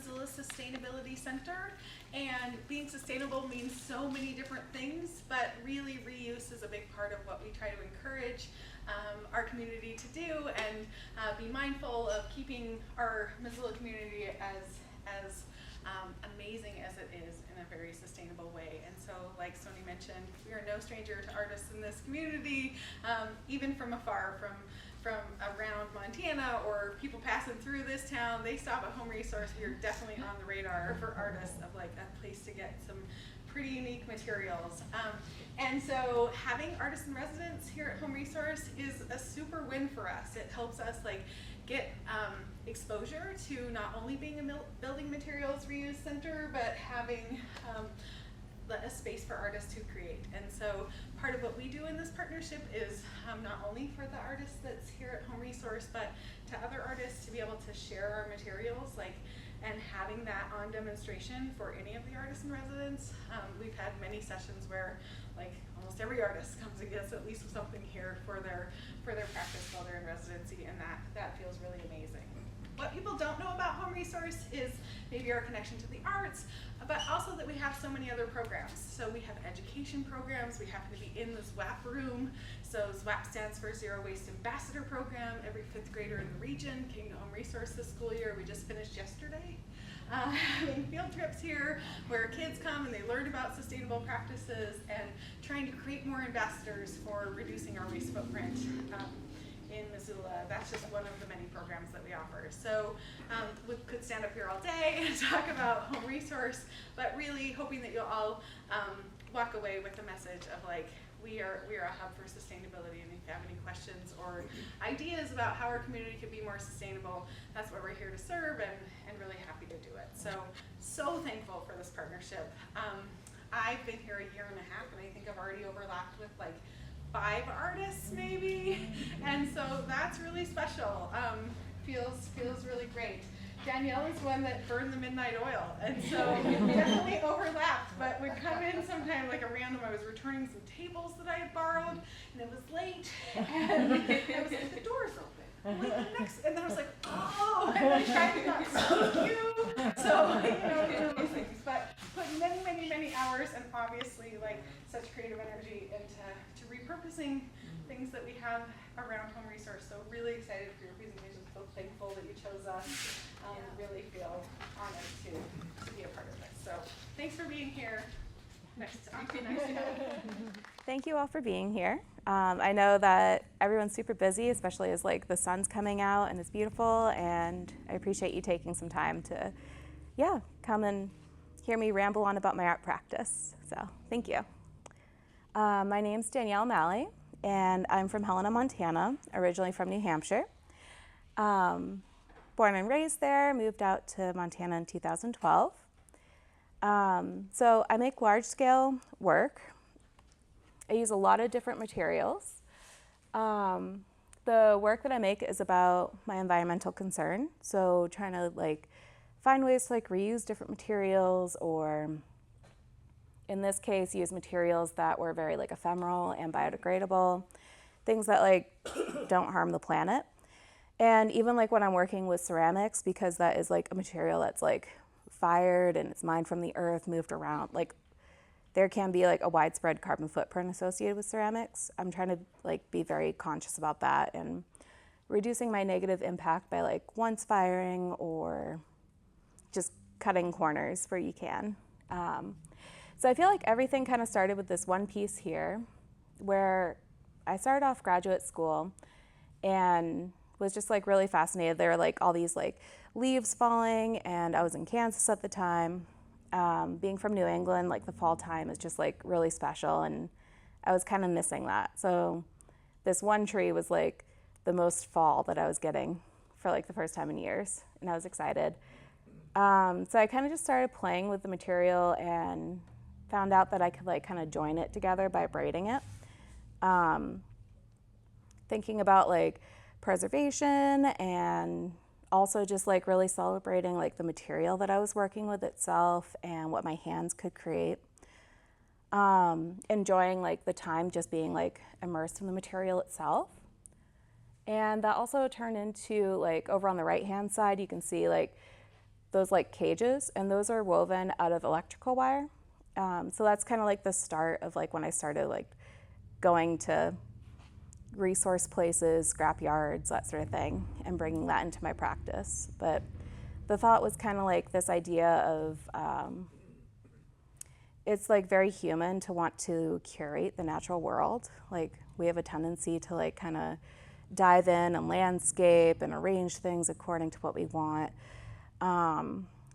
Missoula Sustainability Center, and being sustainable means so many different things, but really reuse is a big part of what we try to encourage our community to do, and be mindful of keeping our Missoula community as amazing as it is in a very sustainable way. And so, like Sony mentioned, we are no stranger to artists in this community, even from afar, from around Montana, or people passing through this town. They stop at Home Resource. We're definitely on the radar for artists of like a place to get some pretty unique materials. And so having artists in residence here at Home Resource is a super win for us. It helps us like get exposure to not only being a building materials reuse center, but having a space for artists to create. And so part of what we do in this partnership is not only for the artists that's here at Home Resource, but to other artists to be able to share our materials, like, and having that on demonstration for any of the artists in residence. We've had many sessions where like almost every artist comes and gets at least something here for their practice while they're in residency, and that feels really amazing. What people don't know about Home Resource is maybe our connection to the arts, but also that we have so many other programs. So we have education programs. We happen to be in the ZWAP room. So ZWAP stands for Zero Waste Ambassador Program. Every 5th grader in the region came to Home Resource this school year. We just finished yesterday. Having field trips here where kids come and they learn about sustainable practices, and trying to create more ambassadors for reducing our waste footprint in Missoula. That's just one of the many programs that we offer. So we could stand up here all day and talk about Home Resource, but really hoping that you'll all walk away with a message of like, we are a hub for sustainability, and if you have any questions or ideas about how our community could be more sustainable, that's what we're here to serve, and really happy to do it. So thankful for this partnership. I've been here a year and a half, and I think I've already overlapped with like 5 artists maybe, and so that's really special. Feels really great. Danielle is one that burned the midnight oil, and so definitely overlapped, but would come in sometime like a random. I was returning some tables that I had borrowed, and it was late, and I was like, the door's open. Wait, and then I was like, oh, and I tried to not speak you. So, those things. But put many hours, and obviously like such creative energy into repurposing things that we have around Home Resource. So really excited for your presentation. So thankful that you chose us. Really feel honored to be a part of this. So thanks for being here. Next. Thank you all for being here. I know that everyone's super busy, especially as like the sun's coming out and it's beautiful, and I appreciate you taking some time to, come and hear me ramble on about my art practice. So thank you. My name's Danielle O'Malley, and I'm from Helena, Montana, originally from New Hampshire. Born and raised there, moved out to Montana in 2012. So I make large-scale work. I use a lot of different materials. The work that I make is about my environmental concern. So trying to like find ways to like reuse different materials, or in this case, use materials that were very like ephemeral and biodegradable, things that like don't harm the planet. And even like when I'm working with ceramics, because that is like a material that's like fired and it's mined from the earth, moved around, like there can be like a widespread carbon footprint associated with ceramics. I'm trying to like be very conscious about that and reducing my negative impact by like once firing or just cutting corners where you can. So I feel like everything kind of started with this one piece here where I started off graduate school and was just like really fascinated. There were like all these like leaves falling, and I was in Kansas at the time. Being from New England, like the fall time is just like really special, and I was kind of missing that. So this one tree was like the most fall that I was getting for like the first time in years, and I was excited. So I kind of just started playing with the material and found out that I could like kind of join it together by braiding it. Thinking about like preservation and also just like really celebrating like the material that I was working with itself and what my hands could create. Enjoying like the time just being like immersed in the material itself. And that also turned into like over on the right hand side, you can see like those like cages, and those are woven out of electrical wire. So that's kind of like the start of like when I started like going to resource places, scrap yards, that sort of thing, and bringing that into my practice. But the thought was kind of like this idea of it's like very human to want to curate the natural world. Like we have a tendency to like kind of dive in and landscape and arrange things according to what we want.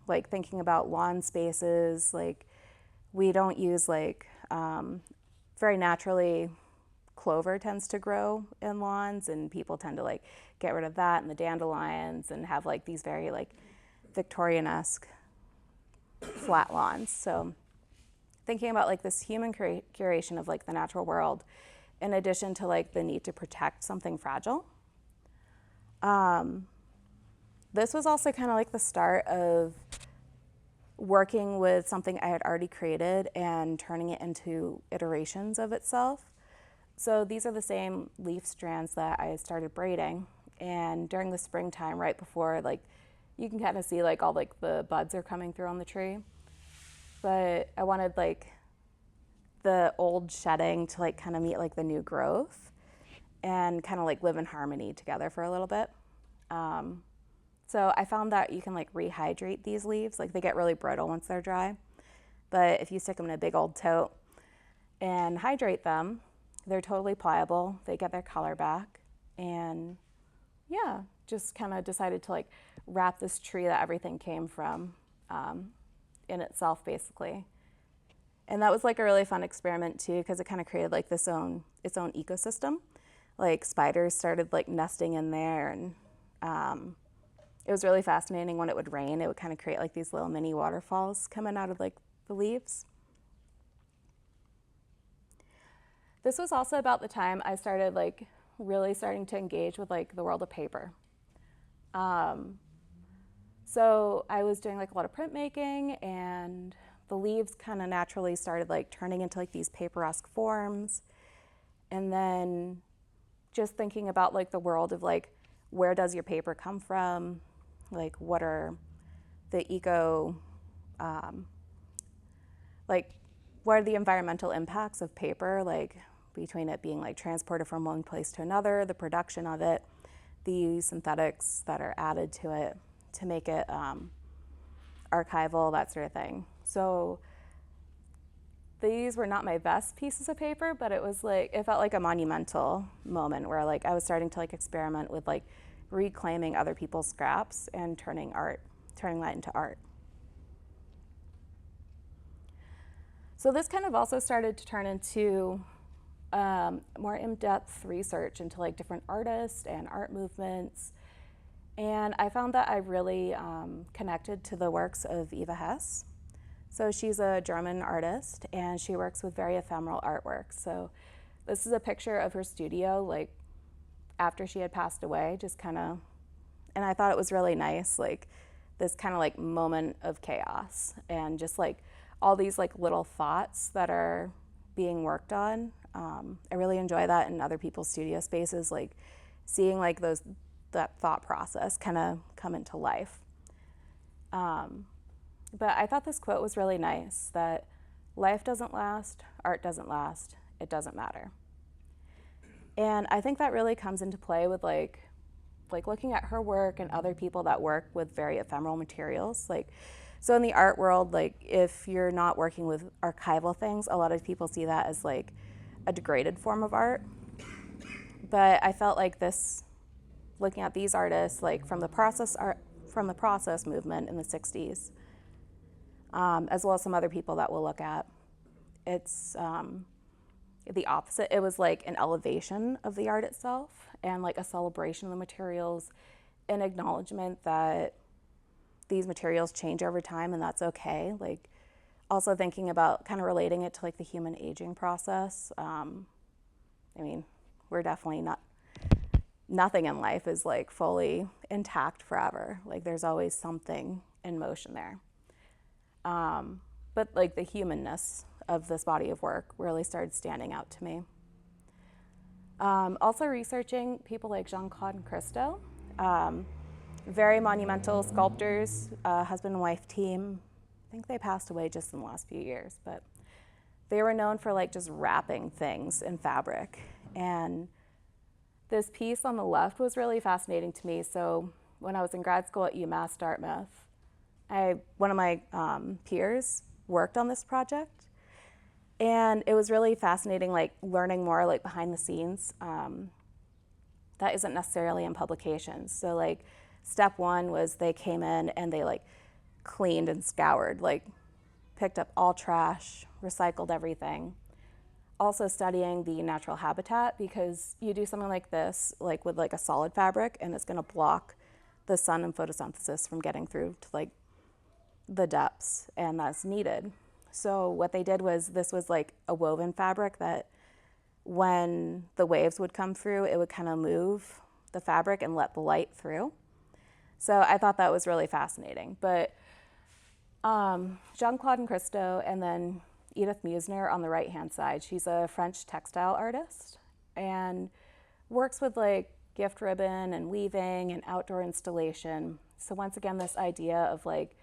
Like thinking about lawn spaces, like we don't use like very naturally clover tends to grow in lawns, and people tend to like get rid of that and the dandelions and have like these very like Victorian-esque flat lawns. So thinking about like this human curation of like the natural world, in addition to like the need to protect something fragile. This was also kind of like the start of working with something I had already created and turning it into iterations of itself. So these are the same leaf strands that I started braiding, and during the springtime, right before like you can kind of see like all like the buds are coming through on the tree, but I wanted like the old shedding to like kind of meet like the new growth and kind of like live in harmony together for a little bit. So I found that you can like rehydrate these leaves. Like they get really brittle once they're dry, but if you stick them in a big old tote and hydrate them, they're totally pliable. They get their color back, and yeah, just kind of decided to like wrap this tree that everything came from in itself, basically. And that was like a really fun experiment too, because it kind of created like its own ecosystem. Like spiders started like nesting in there, and it was really fascinating. When it would rain, it would kind of create like these little mini waterfalls coming out of like the leaves. This was also about the time I started like really starting to engage with like the world of paper. So I was doing like a lot of printmaking, and the leaves kind of naturally started like turning into like these paper-esque forms. And then just thinking about like the world of like, where does your paper come from? Like what are the what are the environmental impacts of paper? Like between it being like transported from one place to another, the production of it, the synthetics that are added to it to make it archival, that sort of thing. So these were not my best pieces of paper, but it was like, it felt like a monumental moment where like I was starting to like experiment with like reclaiming other people's scraps and turning that into art. So this kind of also started to turn into more in-depth research into like different artists and art movements. And I found that I really connected to the works of Eva Hesse. So she's a German artist, and she works with very ephemeral artwork. So this is a picture of her studio, like after she had passed away, just kind of, and I thought it was really nice, like this kind of like moment of chaos and just like all these like little thoughts that are being worked on. I really enjoy that in other people's studio spaces, like seeing like that thought process kind of come into life. But I thought this quote was really nice, that life doesn't last, art doesn't last, it doesn't matter. And I think that really comes into play with like looking at her work and other people that work with very ephemeral materials. Like, so in the art world, like if you're not working with archival things, a lot of people see that as like a degraded form of art. But I felt like this, looking at these artists, like from the process movement in the 60s, as well as some other people that we'll look at, it's the opposite. It was like an elevation of the art itself and like a celebration of the materials, an acknowledgement that these materials change over time and that's okay. Like also thinking about kind of relating it to like the human aging process. I mean, we're definitely nothing in life is like fully intact forever. Like there's always something in motion there. But like the humanness of this body of work really started standing out to me. Also researching people like Jean-Claude and Christo. very monumental sculptors, husband and wife team. I think they passed away just in the last few years, but they were known for like just wrapping things in fabric. And this piece on the left was really fascinating to me. So when I was in grad school at UMass Dartmouth, one of my peers worked on this project, and it was really fascinating, like learning more like behind the scenes that isn't necessarily in publications. So like step one was they came in and they like cleaned and scoured, like picked up all trash, recycled everything. Also studying the natural habitat, because you do something like this, like with like a solid fabric, and it's gonna block the sun and photosynthesis from getting through to like the depths, and that's needed. So what they did was, this was like a woven fabric that when the waves would come through, it would kind of move the fabric and let the light through. So I thought that was really fascinating. But Jean-Claude and Christo, and then Edith Musner on the right-hand side. She's a French textile artist and works with like gift ribbon and weaving and outdoor installation. So once again, this idea of like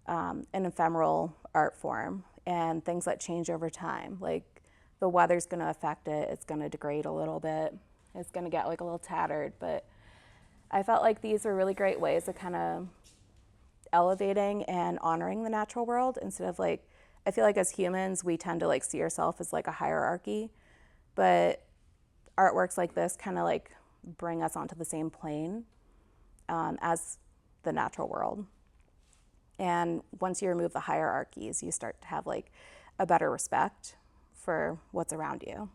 an ephemeral art form and things that change over time. Like the weather's gonna affect it, it's gonna degrade a little bit, it's gonna get like a little tattered, but I felt like these were really great ways of kind of elevating and honoring the natural world, instead of like, I feel like as humans, we tend to like see ourselves as like a hierarchy, but artworks like this kind of like bring us onto the same plane as the natural world. And once you remove the hierarchies, you start to have like a better respect for what's around you.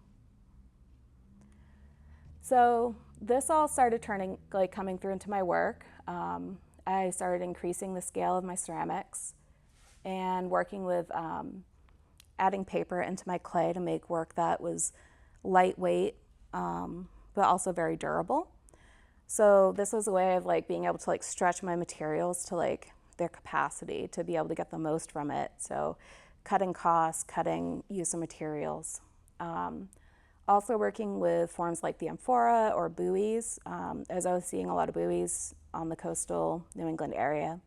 So this all started coming through into my work. I started increasing the scale of my ceramics and working with adding paper into my clay to make work that was lightweight, but also very durable. So this was a way of like being able to like stretch my materials to like their capacity to be able to get the most from it. So cutting costs, cutting use of materials. Also working with forms like the amphora or buoys, as I was seeing a lot of buoys on the coastal New England area,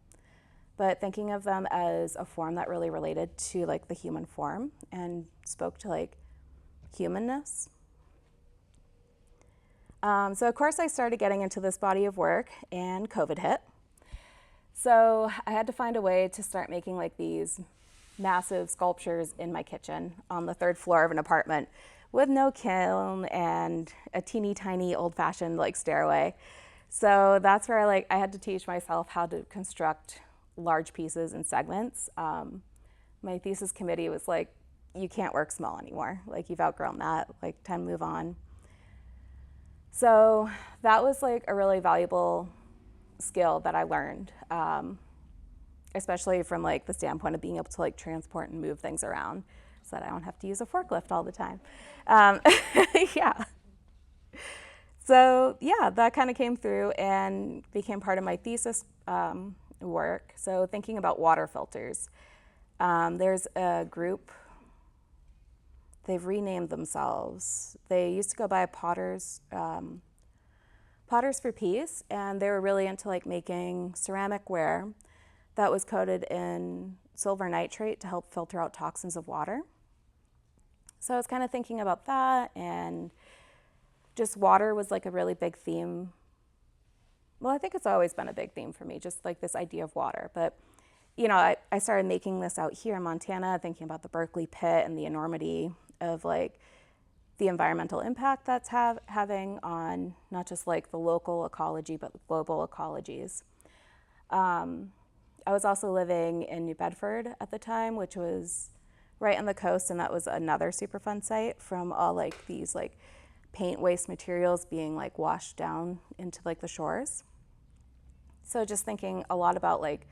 but thinking of them as a form that really related to like the human form and spoke to like humanness. So of course I started getting into this body of work, and COVID hit. So I had to find a way to start making like these massive sculptures in my kitchen on the third floor of an apartment with no kiln and a teeny tiny old fashioned like stairway. So that's where I had to teach myself how to construct large pieces in segments. My thesis committee was like, you can't work small anymore. Like you've outgrown that, like time to move on. So that was like a really valuable skill that I learned, especially from like the standpoint of being able to like transport and move things around so that I don't have to use a forklift all the time. Yeah. So yeah, that kind of came through and became part of my thesis work. So thinking about water filters. There's a group, they've renamed themselves. They used to go by Potters for Peace, and they were really into like making ceramic ware that was coated in silver nitrate to help filter out toxins of water. So I was kind of thinking about that, and just water was like a really big theme. Well, I think it's always been a big theme for me, just like this idea of water. But, you know, I started making this out here in Montana, thinking about the Berkeley pit and the enormity of like the environmental impact that's having on not just like the local ecology, but global ecologies. I was also living in New Bedford at the time, which was right on the coast, and that was another Superfund site from all like these like paint waste materials being like washed down into like the shores. So just thinking a lot about like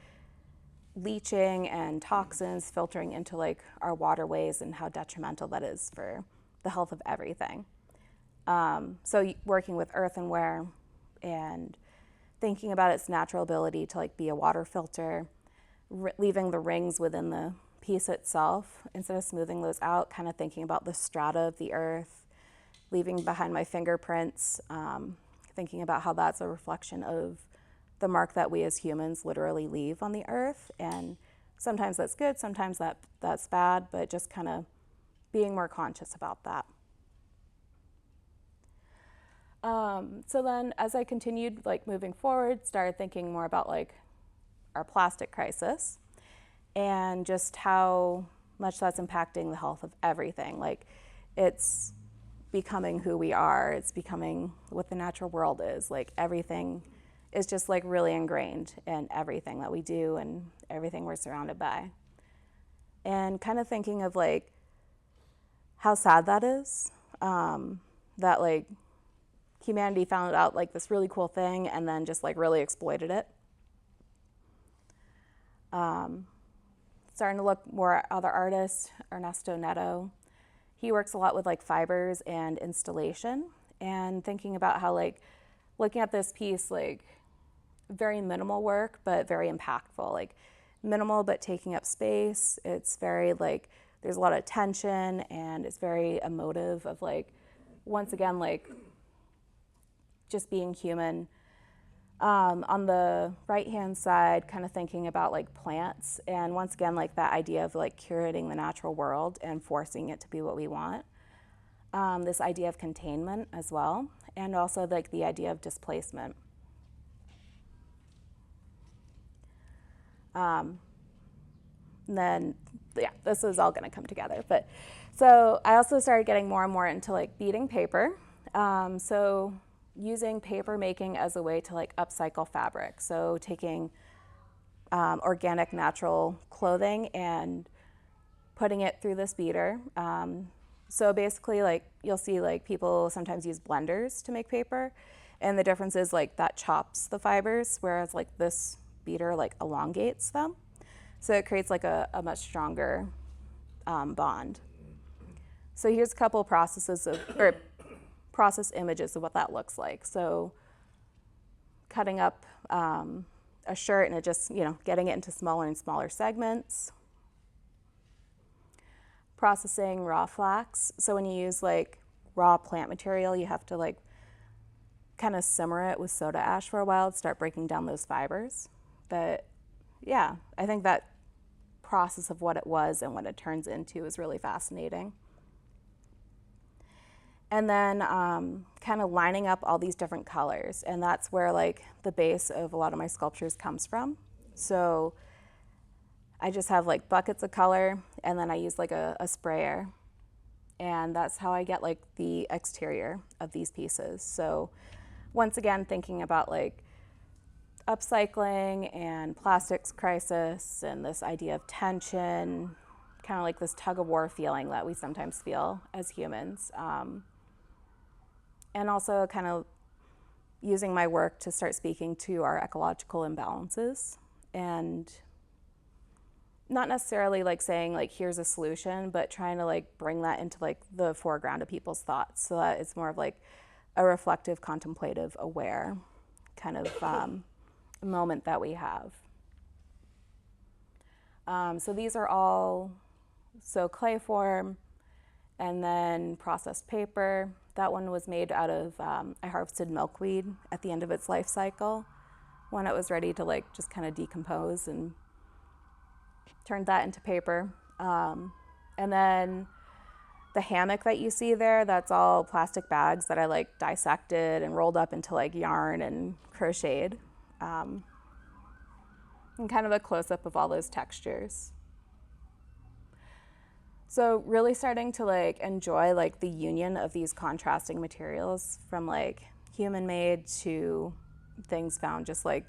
leaching and toxins filtering into like our waterways and how detrimental that is for the health of everything. So working with earthenware and thinking about its natural ability to like be a water filter, leaving the rings within the piece itself instead of smoothing those out, kind of thinking about the strata of the earth, leaving behind my fingerprints, thinking about how that's a reflection of the mark that we as humans literally leave on the earth. And sometimes that's good, sometimes that's bad, but just kind of being more conscious about that. So then as I continued like moving forward, started thinking more about like our plastic crisis and just how much that's impacting the health of everything. Like it's becoming who we are, it's becoming what the natural world is. Like everything is just like really ingrained in everything that we do and everything we're surrounded by. And kind of thinking of like how sad that is, that like humanity found out like this really cool thing and then just like really exploited it. Starting to look more at other artists, Ernesto Neto. He works a lot with like fibers and installation, and thinking about how like looking at this piece, like very minimal work, but very impactful, like minimal, but taking up space. It's very like, there's a lot of tension and it's very emotive of like, once again, like just being human. On the right-hand side, kind of thinking about like plants, and once again, like that idea of like curating the natural world and forcing it to be what we want. This idea of containment as well, and also like the idea of displacement. Then, yeah, this is all gonna come together. But so I also started getting more and more into like beading paper. So using paper making as a way to like upcycle fabric. So taking organic natural clothing and putting it through this beater. So basically like you'll see like people sometimes use blenders to make paper, and the difference is like that chops the fibers, whereas like this beater like elongates them. So it creates like a much stronger bond. So here's a couple of processes of, or process images of what that looks like. So cutting up a shirt and it just, you know, getting it into smaller and smaller segments. Processing raw flax. So when you use like raw plant material, you have to like kind of simmer it with soda ash for a while to start breaking down those fibers. But yeah, I think that process of what it was and what it turns into is really fascinating. And then kind of lining up all these different colors. And that's where like the base of a lot of my sculptures comes from. So I just have like buckets of color, and then I use like a sprayer. And that's how I get like the exterior of these pieces. So once again, thinking about like upcycling and plastics crisis and this idea of tension, kind of like this tug of war feeling that we sometimes feel as humans. And also kind of using my work to start speaking to our ecological imbalances, and not necessarily like saying like here's a solution, but trying to like bring that into like the foreground of people's thoughts, so that it's more of like a reflective, contemplative, aware kind of moment that we have. So these are all clay form, and then processed paper. That one was made out of, I harvested milkweed at the end of its life cycle when it was ready to like just kind of decompose, and turned that into paper. And then the hammock that you see there, that's all plastic bags that I like dissected and rolled up into like yarn and crocheted. And kind of a close-up of all those textures. So really starting to like enjoy like the union of these contrasting materials, from like human-made to things found just like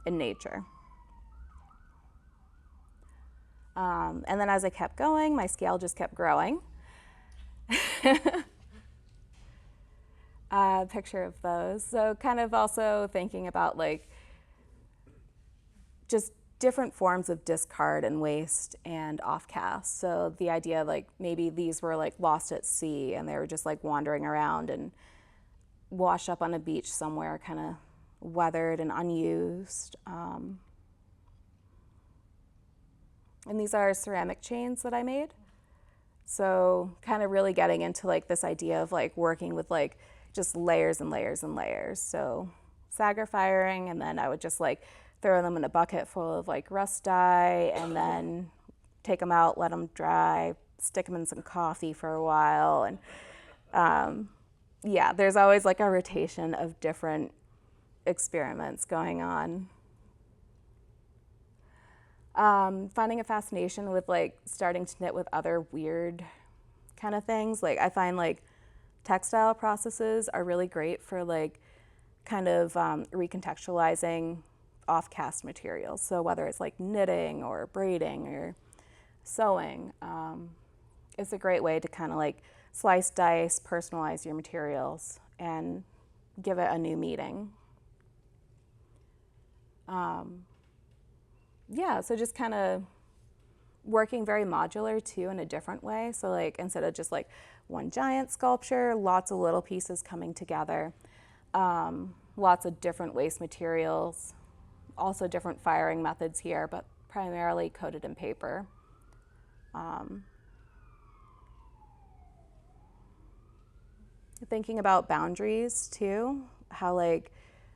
in nature. And then as I kept going, my scale just kept growing. Picture of those. So kind of also thinking about like just different forms of discard and waste and offcast. So the idea like maybe these were like lost at sea and they were just like wandering around and washed up on a beach somewhere, kind of weathered and unused. And these are ceramic chains that I made. So kind of really getting into like this idea of like working with like just layers and layers and layers. So Sagar firing, and then I would just like throw them in a bucket full of like rust dye and then take them out, let them dry, stick them in some coffee for a while. And yeah, there's always like a rotation of different experiments going on. Finding a fascination with like starting to knit with other weird kind of things. Like I find like textile processes are really great for like kind of recontextualizing off-cast materials. So whether it's like knitting or braiding or sewing, it's a great way to kind of like slice, dice, personalize your materials and give it a new meaning. Yeah, so just kind of working very modular too in a different way. So like instead of just like one giant sculpture, lots of little pieces coming together, lots of different waste materials, also different firing methods here, but primarily coated in paper. Thinking about boundaries too, how like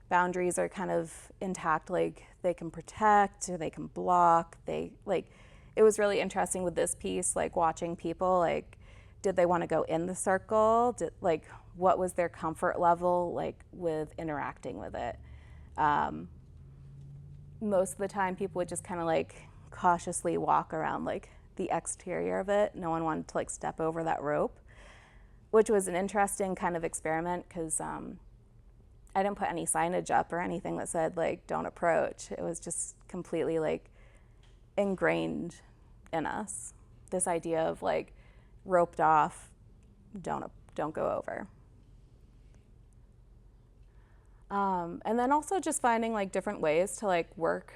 boundaries are kind of intact, like they can protect or they can block. They like, it was really interesting with this piece, like watching people, like, did they want to go in the circle? Like, what was their comfort level like with interacting with it? Most of the time people would just kind of like cautiously walk around like the exterior of it. No one wanted to like step over that rope, which was an interesting kind of experiment because I didn't put any signage up or anything that said like don't approach. It was just completely like ingrained in us, this idea of like roped off, don't go over. And then also just finding like different ways to like work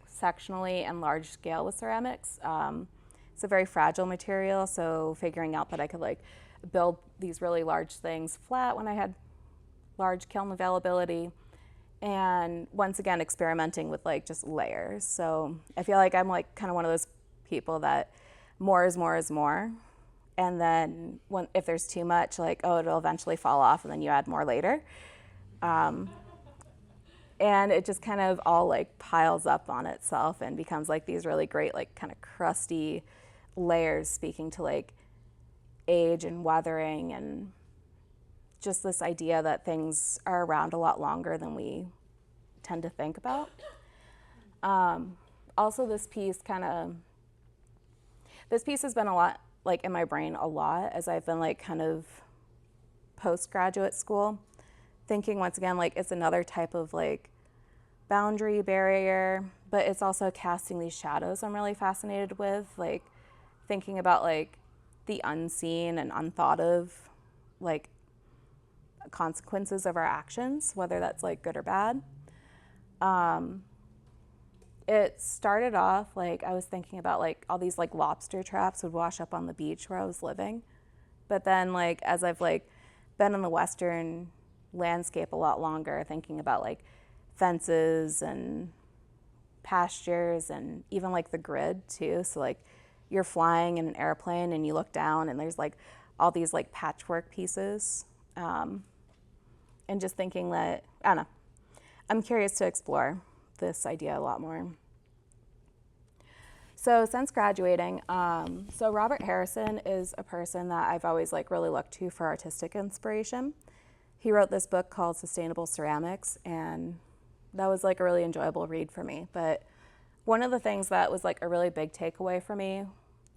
sectionally and large scale with ceramics. It's a very fragile material, so figuring out that I could like build these really large things flat when I had large kiln availability, and once again experimenting with like just layers. So I feel like I'm like kind of one of those people that more is more is more, and then if there's too much, like, oh, it'll eventually fall off and then you add more later. And it just kind of all like piles up on itself and becomes like these really great like kind of crusty layers, speaking to like age and weathering and just this idea that things are around a lot longer than we tend to think about. Also, this piece has been a lot like in my brain a lot as I've been like kind of postgraduate school, thinking once again like it's another type of like boundary barrier, but it's also casting these shadows I'm really fascinated with, like thinking about like the unseen and unthought of like consequences of our actions, whether that's like good or bad. It started off like I was thinking about like all these like lobster traps would wash up on the beach where I was living, but then like as I've like been in the Western landscape a lot longer, thinking about like fences and pastures and even like the grid too. So like you're flying in an airplane and you look down and there's like all these like patchwork pieces, and just thinking that, I don't know, I'm curious to explore this idea a lot more. So since graduating, so Robert Harrison is a person that I've always like really looked to for artistic inspiration. He wrote this book called Sustainable Ceramics, and that was like a really enjoyable read for me. But one of the things that was like a really big takeaway for me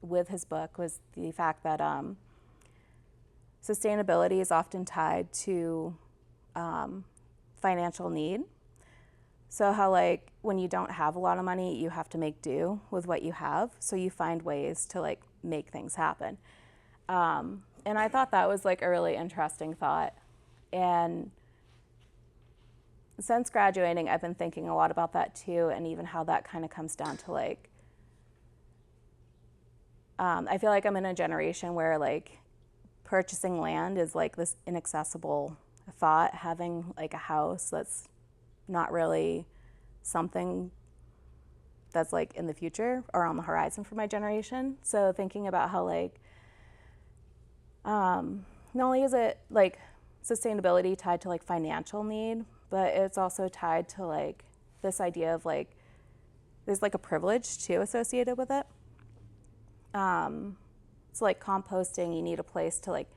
with his book was the fact that sustainability is often tied to financial need. So how like when you don't have a lot of money, you have to make do with what you have. So you find ways to like make things happen. And I thought that was like a really interesting thought. And since graduating, I've been thinking a lot about that too, and even how that kind of comes down to like, I feel like I'm in a generation where like purchasing land is like this inaccessible thought. Having like a house that's not really something that's like in the future or on the horizon for my generation. So thinking about how like, not only is it like sustainability tied to like financial need, but it's also tied to like this idea of like there's like a privilege too associated with it. So like composting, you need a place to like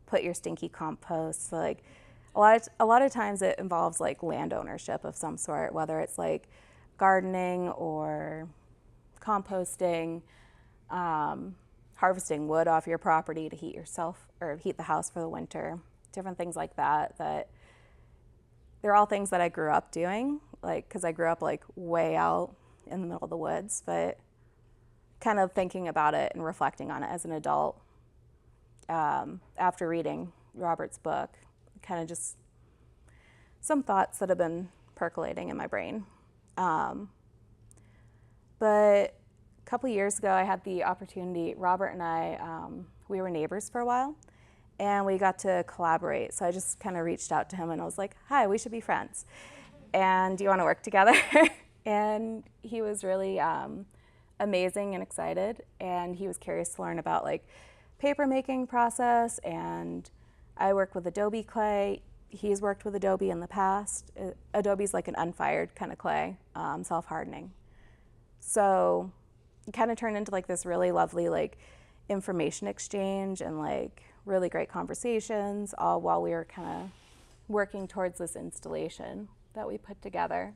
put your stinky compost. So like a lot of times it involves like land ownership of some sort, whether it's like gardening or composting, harvesting wood off your property to heat yourself or heat the house for the winter, different things like that. That they're all things that I grew up doing, like because I grew up like way out in the middle of the woods, but kind of thinking about it and reflecting on it as an adult after reading Robert's book, kind of just some thoughts that have been percolating in my brain. But a couple years ago, I had the opportunity, Robert and I, we were neighbors for a while, and we got to collaborate. So I just kind of reached out to him and I was like, hi, we should be friends. And do you want to work together? And he was really amazing and excited, and he was curious to learn about like paper making process, and I work with Adobe clay. He's worked with Adobe in the past. Adobe's like an unfired kind of clay, self-hardening. So it kind of turned into like this really lovely like information exchange and like really great conversations, all while we were kind of working towards this installation that we put together.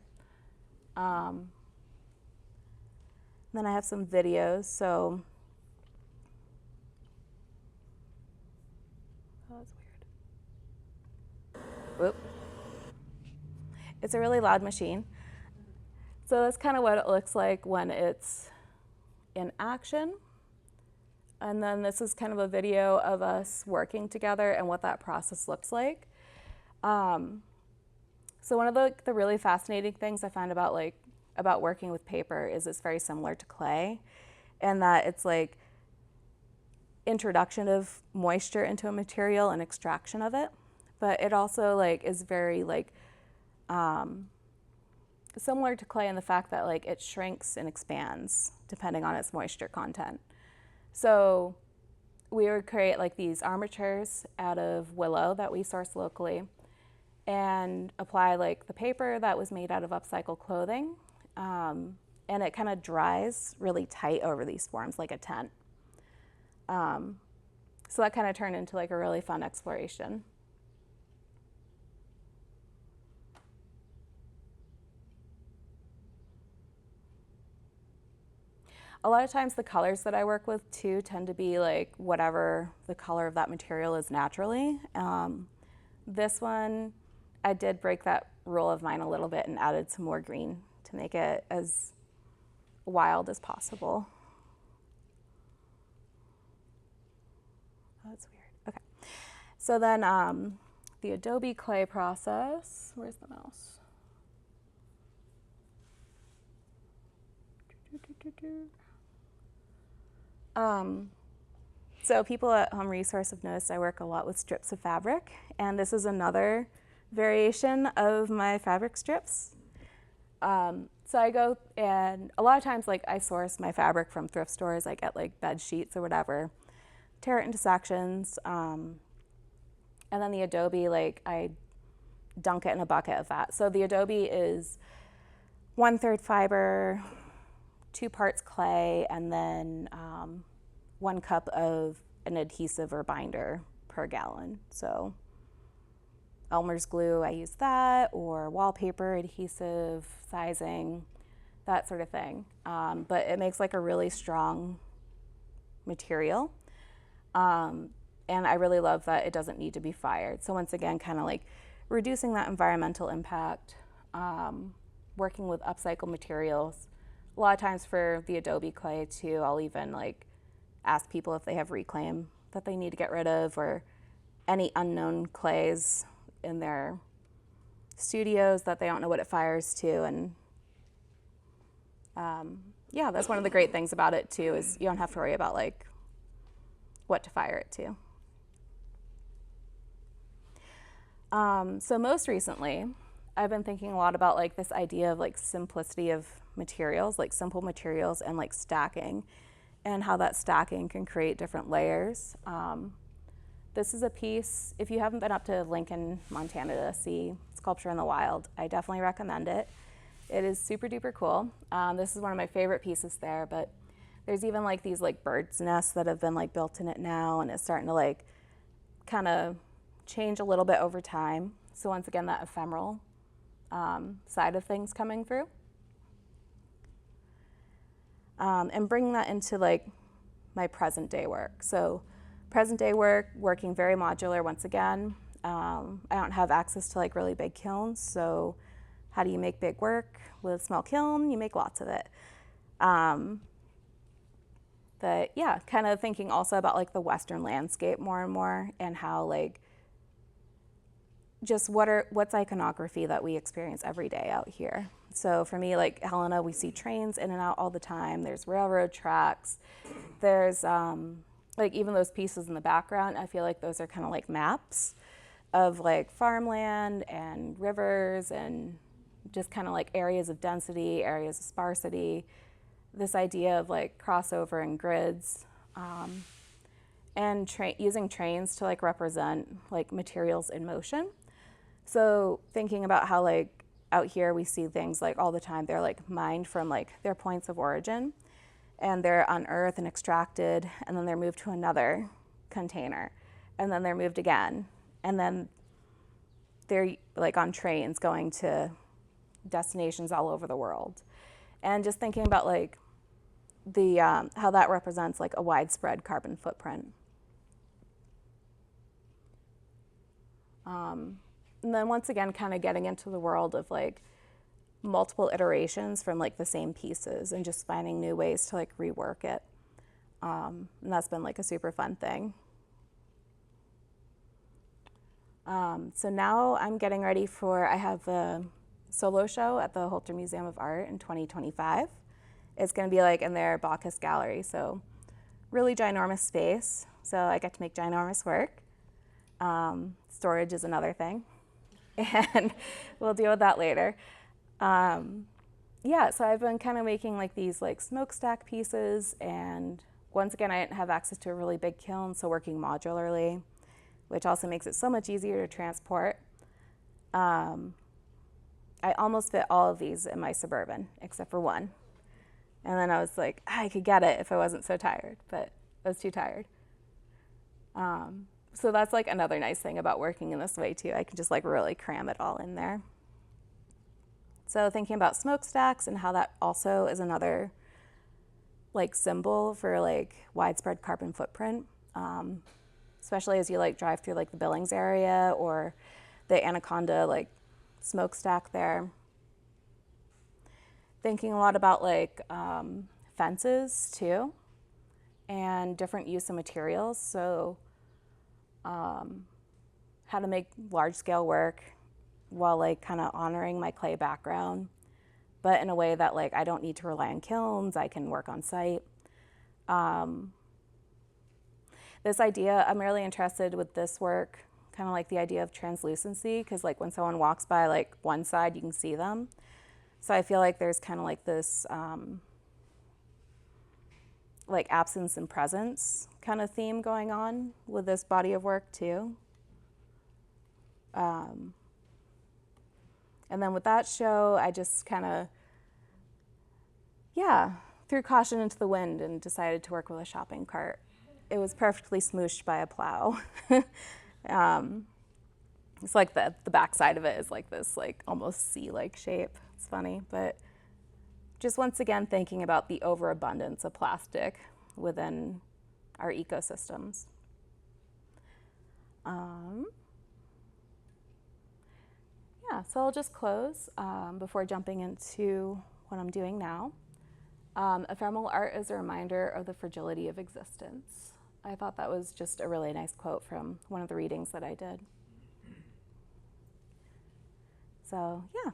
Then I have some videos, so oh, that's weird. Whoop. It's a really loud machine. So that's kind of what it looks like when it's in action. And then this is kind of a video of us working together and what that process looks like. So one of the really fascinating things I find about working with paper is it's very similar to clay, and that it's like introduction of moisture into a material and extraction of it, but it also like is very like similar to clay in the fact that like it shrinks and expands depending on its moisture content. So we would create like these armatures out of willow that we source locally and apply like the paper that was made out of upcycled clothing. And it kind of dries really tight over these forms like a tent. So that kind of turned into like a really fun exploration. A lot of times the colors that I work with too tend to be like whatever the color of that material is naturally. This one, I did break that rule of mine a little bit and added some more green to make it as wild as possible. Oh, that's weird. Okay. So then the Adobe clay process, where's the mouse? So people at Home Resource have noticed I work a lot with strips of fabric, and this is another variation of my fabric strips. So I go, and a lot of times like I source my fabric from thrift stores. I get like bed sheets or whatever, tear it into sections, and then the Adobe, like I dunk it in a bucket of that. So the Adobe is 1/3 fiber, 2 parts clay, and then 1 cup of an adhesive or binder per gallon. So Elmer's glue, I use that, or wallpaper, adhesive, sizing, that sort of thing. But it makes like a really strong material. And I really love that it doesn't need to be fired. So once again, kind of like reducing that environmental impact, working with upcycled materials. A lot of times for the Adobe clay too, I'll even like ask people if they have reclaim that they need to get rid of, or any unknown clays in their studios that they don't know what it fires to. And yeah, that's one of the great things about it too, is you don't have to worry about like what to fire it to. So most recently, I've been thinking a lot about like this idea of like simplicity of materials, like simple materials, and like stacking, and how that stacking can create different layers. This is a piece, if you haven't been up to Lincoln, Montana to see Sculpture in the Wild, I definitely recommend it. It is super duper cool. This is one of my favorite pieces there, but there's even like these like bird's nests that have been like built in it now, and it's starting to like kind of change a little bit over time. So once again, that ephemeral side of things coming through. And bringing that into like my present day work. So present day work, working very modular once again. I don't have access to like really big kilns, so how do you make big work? With a small kiln, you make lots of it. But yeah, kind of thinking also about like the Western landscape more and more, and how like just what's iconography that we experience every day out here. So for me, like Helena, we see trains in and out all the time. There's railroad tracks. There's like even those pieces in the background, I feel like those are kind of like maps of like farmland and rivers and just kind of like areas of density, areas of sparsity. This idea of like crossover and grids, and using trains to like represent like materials in motion. So thinking about how like out here we see things like all the time, they're like mined from like their points of origin, and they're unearthed and extracted, and then they're moved to another container, and then they're moved again, and then they're like on trains going to destinations all over the world. And just thinking about like the how that represents like a widespread carbon footprint. And then once again, kind of getting into the world of like multiple iterations from like the same pieces and just finding new ways to like rework it. And that's been like a super fun thing. So now I'm getting ready I have a solo show at the Holter Museum of Art in 2025. It's going to be like in their Bacchus Gallery, so really ginormous space. So I get to make ginormous work. Storage is another thing, and we'll deal with that later. Yeah, so I've been kind of making like these like smokestack pieces, and once again, I didn't have access to a really big kiln, so working modularly, which also makes it so much easier to transport. I almost fit all of these in my Suburban, except for one. And then I was like, I could get it if I wasn't so tired, but I was too tired. So that's like another nice thing about working in this way too. I can just like really cram it all in there. So thinking about smokestacks and how that also is another like symbol for like widespread carbon footprint, especially as you like drive through like the Billings area or the Anaconda like smokestack there. Thinking a lot about like fences too, and different use of materials. So how to make large scale work while like kind of honoring my clay background, but in a way that like I don't need to rely on kilns, I can work on site. This idea, I'm really interested with this work, kind of like the idea of translucency, because like when someone walks by like one side, you can see them. So I feel like there's kind of like this like absence and presence kind of theme going on with this body of work too. And then with that show, I just kind of, threw caution into the wind and decided to work with a shopping cart. It was perfectly smooshed by a plow. It's like the backside of it is like this like almost C-like shape. It's funny, but just once again thinking about the overabundance of plastic within our ecosystems. So I'll just close before jumping into what I'm doing now. Ephemeral art is a reminder of the fragility of existence. I thought that was just a really nice quote from one of the readings that I did. So yeah,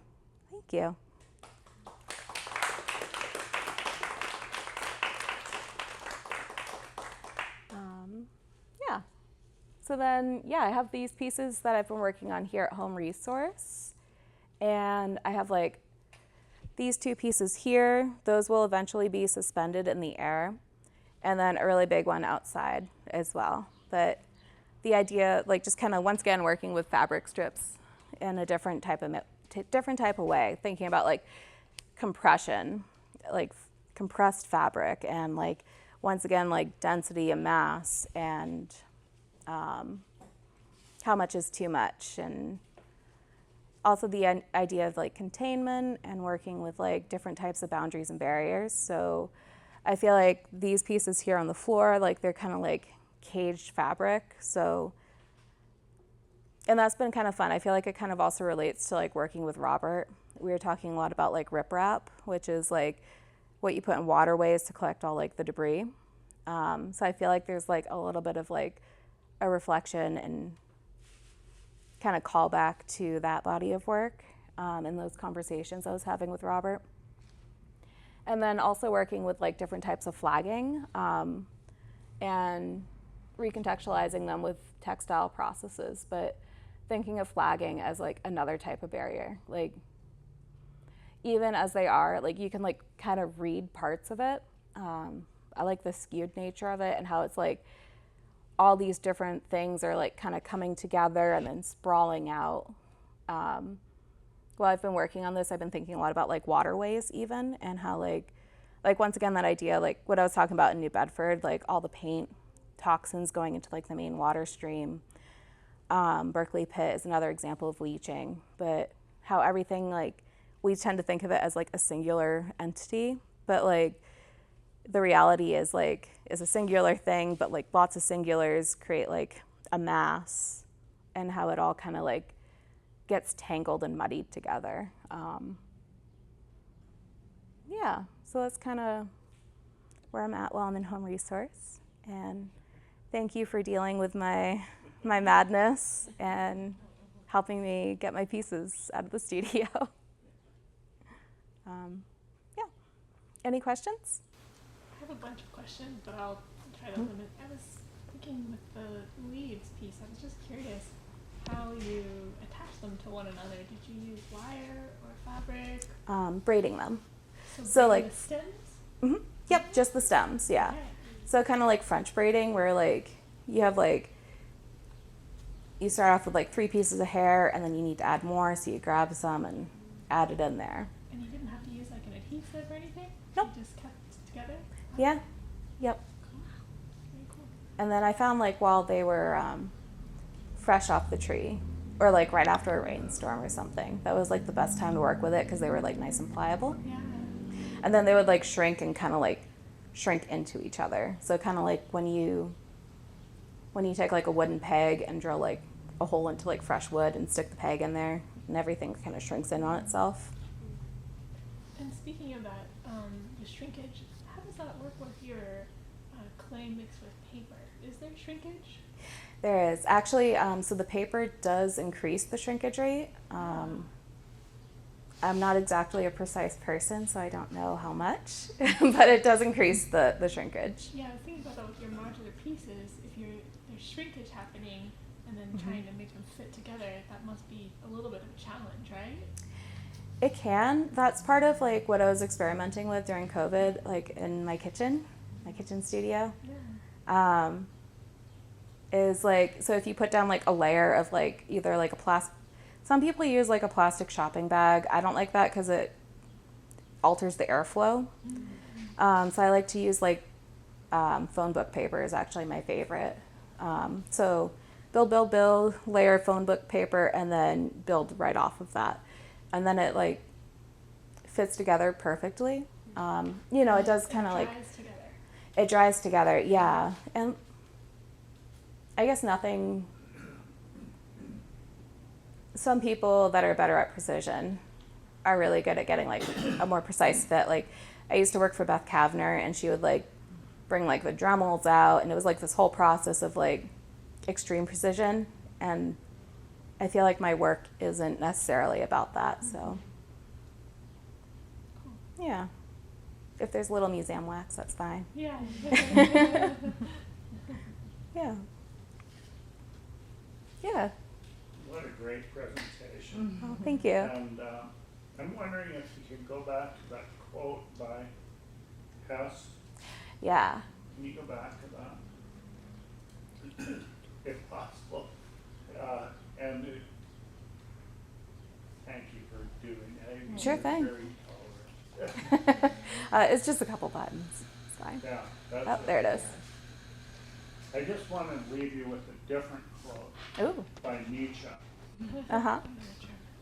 thank you. So then, I have these pieces that I've been working on here at home, ReSource. And I have like these two pieces here. Those will eventually be suspended in the air. And then a really big one outside as well. But the idea, like just kind of once again working with fabric strips in a different type of way, thinking about like compression, like compressed fabric, and like once again like density and mass, and how much is too much, and also the idea of like containment and working with like different types of boundaries and barriers. So I feel like these pieces here on the floor, like they're kind of like caged fabric. So, and that's been kind of fun. I feel like it kind of also relates to like working with Robert. We were talking a lot about like riprap, which is like what you put in waterways to collect all like the debris. So I feel like there's like a little bit of like a reflection and kind of call back to that body of work in those conversations I was having with Robert. And then also working with like different types of flagging and recontextualizing them with textile processes, but thinking of flagging as like another type of barrier. Like even as they are, like you can like kind of read parts of it. I like the skewed nature of it and how it's like all these different things are like kind of coming together and then sprawling out. While I've been working on this, I've been thinking a lot about like waterways even, and how like once again, that idea, like what I was talking about in New Bedford, like all the paint toxins going into like the main water stream. Berkeley Pit is another example of leaching, but how everything, like we tend to think of it as like a singular entity, but like the reality is like is a singular thing, but like lots of singulars create like a mass, and how it all kind of like gets tangled and muddied together. Yeah, so that's kind of where I'm at while I'm in home resource. And thank you for dealing with my madness and helping me get my pieces out of the studio. Yeah. Any questions? I have a bunch of questions, but I'll try to limit. I was thinking with the leaves piece, I was just curious how you attach them to one another. Did you use wire or fabric? Braiding them. So like the stems? Mm-hmm. Yep, just the stems, yeah. Okay. So kind of like French braiding, where like you have like, you start off with like 3 pieces of hair and then you need to add more, so you grab some and add it in there. And you didn't have to use like an adhesive or anything? Nope. You just kept it together? Yeah, yep. Cool. Very cool. And then I found like while they were fresh off the tree, or like right after a rainstorm or something, that was like the best time to work with it because they were like nice and pliable. Yeah. And then they would like shrink and kind of like shrink into each other. So kind of like when you take like a wooden peg and drill like a hole into like fresh wood and stick the peg in there, and everything kind of shrinks in on itself. And speaking of that, the shrinkage, how does that work with your clay mixed with paper? Is there shrinkage? There is. Actually, so the paper does increase the shrinkage rate. I'm not exactly a precise person, so I don't know how much, but it does increase the shrinkage. Yeah, I was thinking about that with your modular pieces. If there's shrinkage happening and then trying to make them fit together, that must be a little bit of a challenge, right? It can. That's part of like what I was experimenting with during COVID, like in my kitchen studio. Yeah. Is like, so if you put down like a layer of like either like a plastic, some people use like a plastic shopping bag. I don't like that because it alters the airflow. So I like to use like phone book paper is actually my favorite. So build, layer phone book paper, and then build right off of that. And then it like fits together perfectly. It does kind of like, it dries together, yeah. And I guess some people that are better at precision are really good at getting like a more precise fit. Like I used to work for Beth Kavner, and she would like bring like the Dremels out, and it was like this whole process of like extreme precision, and I feel like my work isn't necessarily about that. So yeah, if there's little museum wax, that's fine. Yeah. Yeah. Yeah. What a great presentation. Oh, thank you. And I'm wondering if you could go back to that quote by Hess. Yeah. Can you go back to that? if possible. And thank you for doing it. Sure You're thing. Very tolerant. It's just a couple buttons. It's fine. Yeah, that's Oh, there it is. I just want to leave you with a different quote Ooh. by Nietzsche, Uh-huh.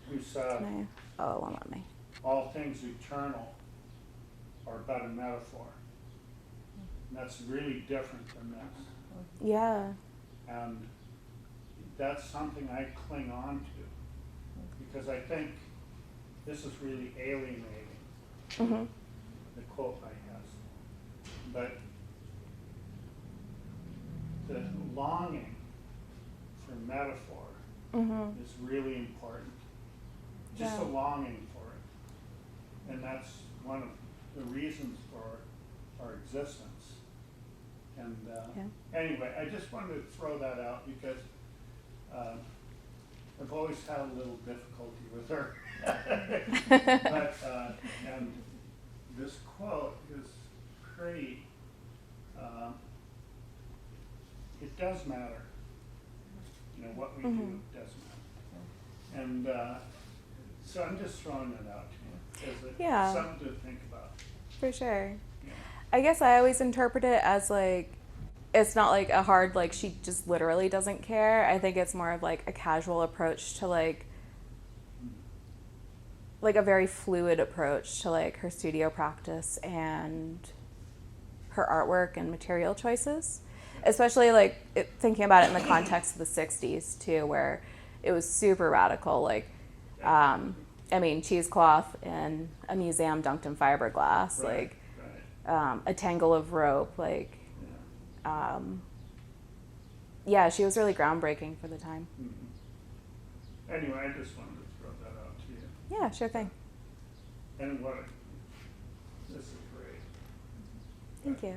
who said, Oh, it won't let me. all things eternal are but a metaphor. And that's really different than this. Yeah. And that's something I cling on to, because I think this is really alienating, Mm-hmm. the quote I guess. But the longing for metaphor Mm-hmm. is really important. Just a Yeah. longing for it. And that's one of the reasons for our existence. And anyway, I just wanted to throw that out because I've always had a little difficulty with her. But, and this quote is pretty, it does matter. You know, what we do does matter. And so I'm just throwing it out to you as Yeah. something to think about. For sure. Yeah. I guess I always interpret it as like, it's not like a hard, like she just literally doesn't care. I think it's more of like a casual approach to like a very fluid approach to like her studio practice and her artwork and material choices. Especially like thinking about it in the context of the 60s too, where it was super radical. Like, I mean, cheesecloth in a museum dunked in fiberglass, Right, like a tangle of rope, like, yeah, she was really groundbreaking for the time. Mm-hmm. Anyway, I just wanted to throw that out to you. Yeah, sure thing. And this is great. Thank you.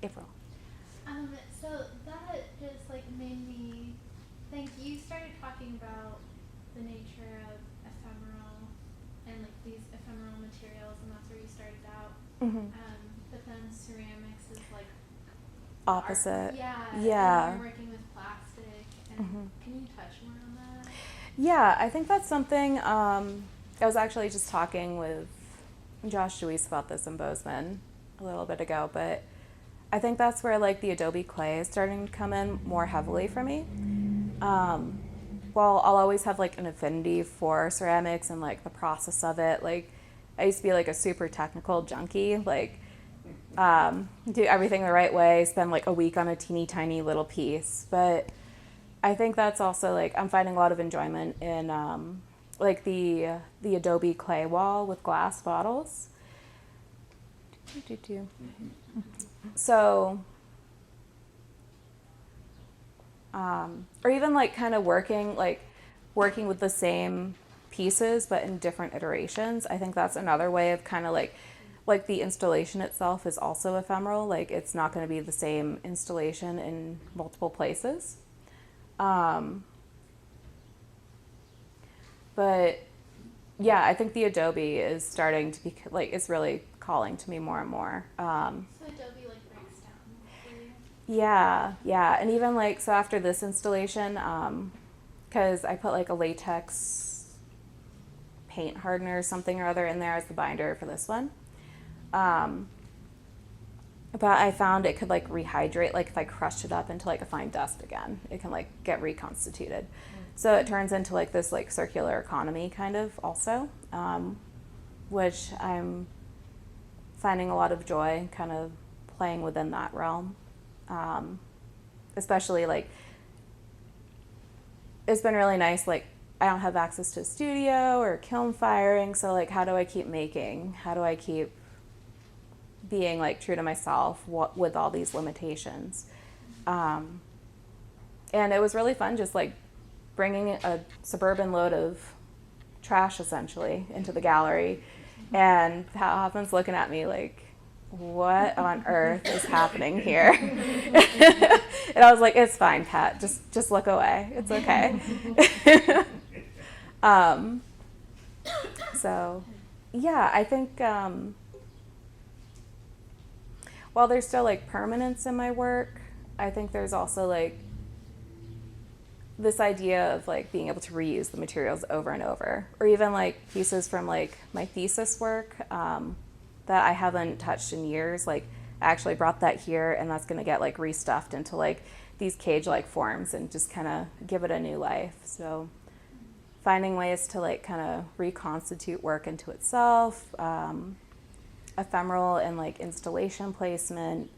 April. So that just like made me think. You started talking about the nature of ephemeral and like these ephemeral materials, and that's where you started out. Mm-hmm. But then ceramics is like Opposite. Yeah. And you're working with plastic. And Mhm. can you touch more on that? Yeah, I think that's something, I was actually just talking with Josh Deweese about this in Bozeman a little bit ago, but I think that's where like the Adobe clay is starting to come in more heavily for me. While I'll always have like an affinity for ceramics and like the process of it, like I used to be like a super technical junkie, like do everything the right way, spend like a week on a teeny tiny little piece. But I think that's also like I'm finding a lot of enjoyment in like the Adobe clay wall with glass bottles. So, or even like kind of working with the same pieces but in different iterations. I think that's another way of kind of like the installation itself is also ephemeral. Like it's not going to be the same installation in multiple places. But yeah, I think the Adobe is starting to be like, it's really calling to me more and more. So Adobe like breaks down for you? Yeah. And even like, so after this installation, cause I put like a latex paint hardener or something or other in there as the binder for this one. But I found it could like rehydrate, like if I crushed it up into like a fine dust again, it can like get reconstituted. So it turns into like this like circular economy kind of also, which I'm finding a lot of joy kind of playing within that realm. Especially like, it's been really nice, like I don't have access to a studio or kiln firing, so like how do I keep making? How do I keep being like true to myself with all these limitations? And it was really fun just like bringing a suburban load of trash essentially into the gallery, and Pat Hoffman's looking at me like, what on earth is happening here? And I was like, it's fine, Pat, just look away, it's okay. So yeah, I think while there's still like permanence in my work, I think there's also like this idea of like being able to reuse the materials over and over, or even like pieces from like my thesis work that I haven't touched in years. Like I actually brought that here, and that's going to get like restuffed into like these cage-like forms and just kind of give it a new life. So finding ways to like kind of reconstitute work into itself, ephemeral and like installation placement,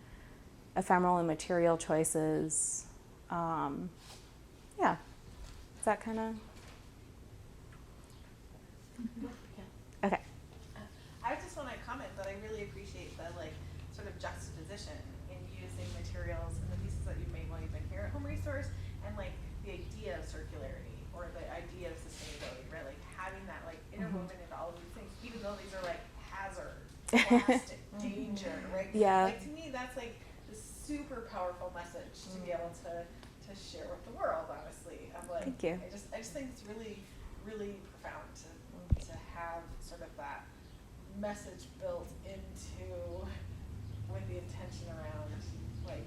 ephemeral and material choices. Yeah, is that kind of okay? I just want to comment that I really appreciate the like sort of juxtaposition in using materials in the pieces that you've made while you've been here at Home Resource, and like the idea of circularity or the idea of sustainability, right? Like having that like interwoven into all of these things, even though these are like hazards, plastic, danger, right? Yeah. Like to me, that's like the super powerful message to be able to share with the world, honestly. Of like, Thank you. I just think it's really, really profound to have sort of that message built into with the intention around like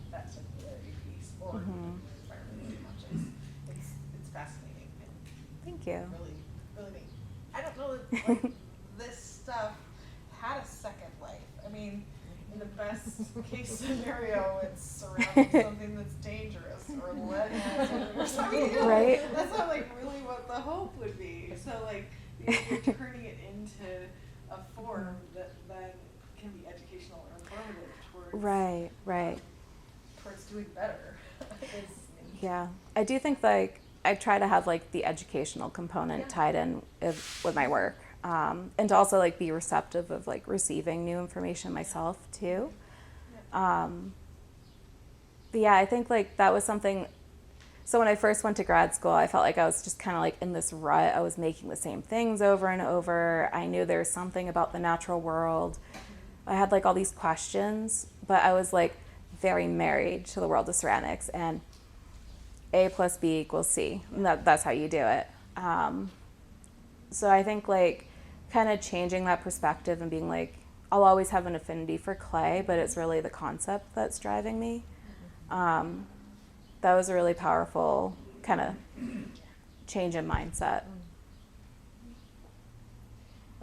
that circularity piece or environmental conscious. It's fascinating and Thank you. really, really neat. I don't know that like this stuff had a second life. I mean, in the best case scenario, it's surrounding something that's dangerous or lead hazard or something. You know, Right. That's not like really what the hope would be. So like you're turning it into a form that then can be educational or informative towards doing better. Yeah, I do think like I try to have like the educational component tied in with my work, and to also like be receptive of like receiving new information myself too. But yeah, I think like that was something. So when I first went to grad school, I felt like I was just kind of like in this rut. I was making the same things over and over. I knew there was something about the natural world. I had like all these questions, but I was like very married to the world of ceramics, and A plus B equals C. And that's how you do it. So I think like kind of changing that perspective and being like, I'll always have an affinity for clay, but it's really the concept that's driving me. That was a really powerful kind of change in mindset.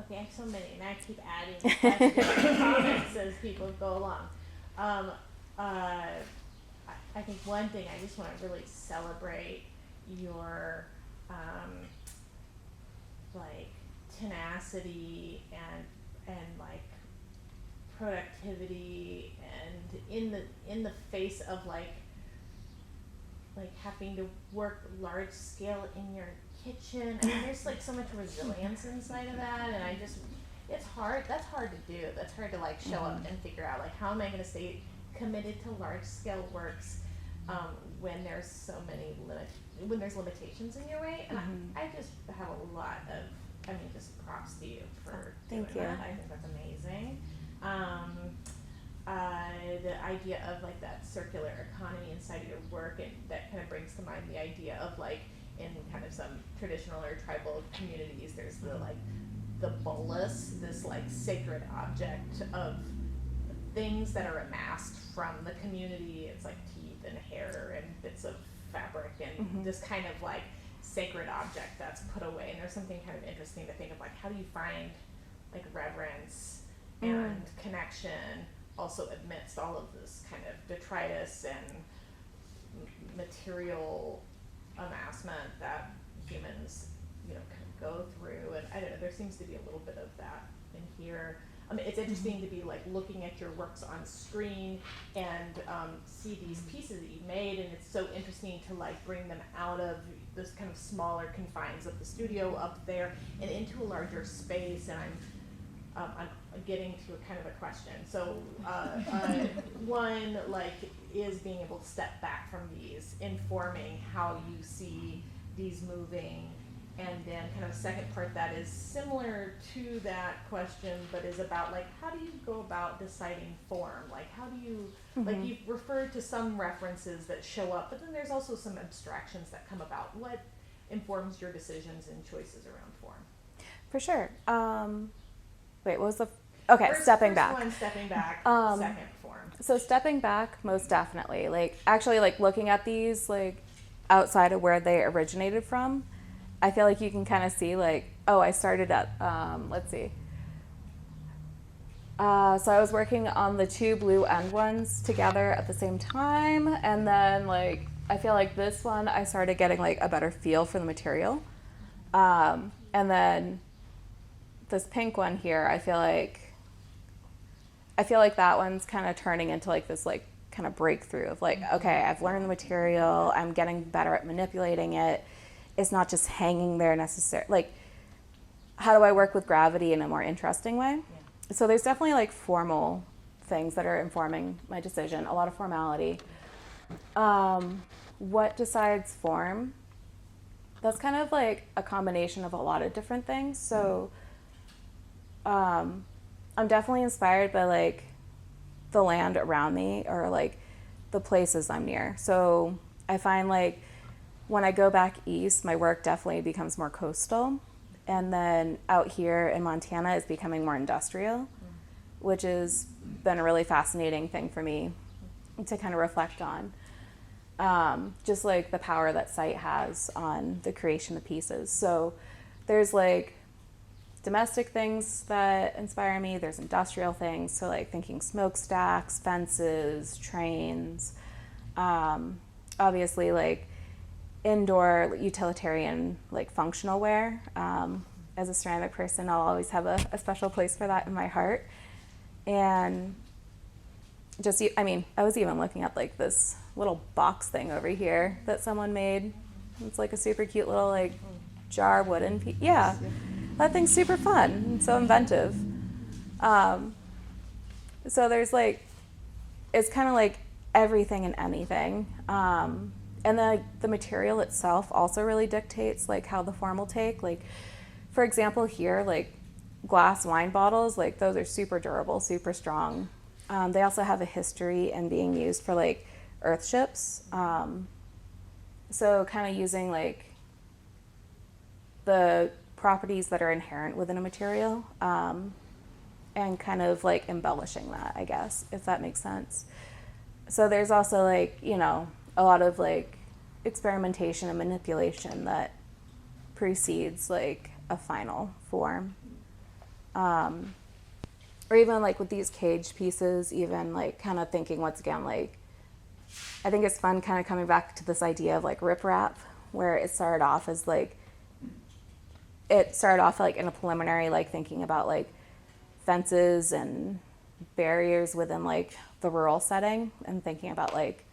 Okay, I have so many, and I keep adding questions and comments as people go along. I think one thing I just want to really celebrate your like tenacity and like productivity, and in the face of like having to work large scale in your kitchen. I mean, there's like so much resilience inside of that, and it's hard. That's hard to do. That's hard to like show up and figure out like, how am I going to stay committed to large scale works when there's so many when there's limitations in your way. And I just have a lot of, just props to you for doing that. I think that's amazing. The idea of like that circular economy inside of your work, and that kind of brings to mind the idea of like in kind of some traditional or tribal communities, there's the bolus, this like sacred object of things that are amassed from the community. It's like teeth and hair and bits of fabric and this kind of like sacred object that's put away. And there's something kind of interesting to think of, like, how do you find like reverence and connection also amidst all of this kind of detritus and material amassment that humans, kind of go through. And I don't know, there seems to be a little bit of that in here. It's interesting to be like looking at your works on screen and see these pieces that you made, and it's so interesting to like bring them out of this kind of smaller confines of the studio up there and into a larger space. And I'm getting to a kind of a question. So one like is being able to step back from these, informing how you see these moving. And then kind of a second part that is similar to that question, but is about like, how do you go about deciding form? Like, how do you, like, you've referred to some references that show up, but then there's also some abstractions that come about. What informs your decisions and choices around form? For sure. Wait, what was Okay, First back. one, stepping back, Um, second form. So stepping back, most definitely. Like actually like looking at these like outside of where they originated from, I feel like you can kind of see like, oh, I started at, let's see. So I was working on the two blue end ones together at the same time. And then like, I feel like this one, I started getting like a better feel for the material. And then this pink one here, I feel like that one's kind of turning into like this like kind of breakthrough of like, okay, I've learned the material, I'm getting better at manipulating it. It's not just hanging there necessarily. Like, how do I work with gravity in a more interesting way? Yeah. So there's definitely like formal things that are informing my decision, a lot of formality. What decides form? That's kind of like a combination of a lot of different things. So I'm definitely inspired by like the land around me or like the places I'm near. So I find like when I go back east, my work definitely becomes more coastal. And then out here in Montana, it's becoming more industrial, which has been a really fascinating thing for me to kind of reflect on. Just like the power that site has on the creation of pieces. So there's like domestic things that inspire me. There's industrial things. So like thinking smokestacks, fences, trains, obviously like indoor utilitarian like functional wear. As a ceramic person, I'll always have a special place for that in my heart. And just, I mean, I was even looking at like this little box thing over here that someone made. It's like a super cute little like jar wooden piece. Yeah, that thing's super fun and so inventive. So there's like, it's kind of like everything and anything. And then the material itself also really dictates like how the form will take. Like, for example, here, like glass wine bottles, like those are super durable, super strong. They also have a history in being used for like earth ships. So kind of using like the properties that are inherent within a material and kind of like embellishing that, I guess, if that makes sense. So there's also like, you know, a lot of like experimentation and manipulation that precedes like a final form. Or even like with these cage pieces, even like kind of thinking once again, like, I think it's fun kind of coming back to this idea of like riprap, where it started off as like, in a preliminary, like thinking about like fences and barriers within like the rural setting and thinking about like,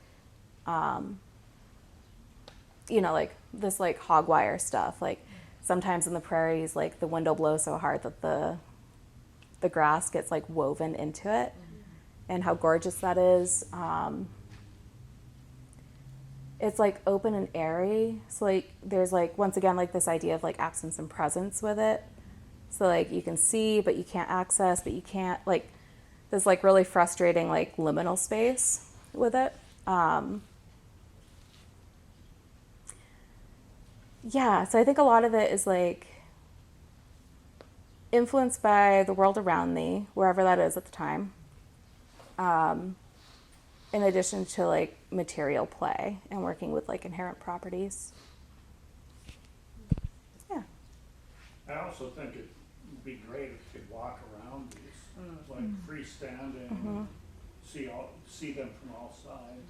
you know, like this like hog wire stuff. Like sometimes in the prairies, like the wind will blow so hard that the grass gets like woven into it, and how gorgeous that is. It's like open and airy. So like there's like, once again, like this idea of like absence and presence with it. So like you can see, but you can't access, but you can't, like this like really frustrating like liminal space with it. Yeah, so I think a lot of it is like influenced by the world around me, wherever that is at the time. In addition to like material play and working with like inherent properties. Yeah. I also think it would be great if you could walk around these, like freestanding, see them from all sides.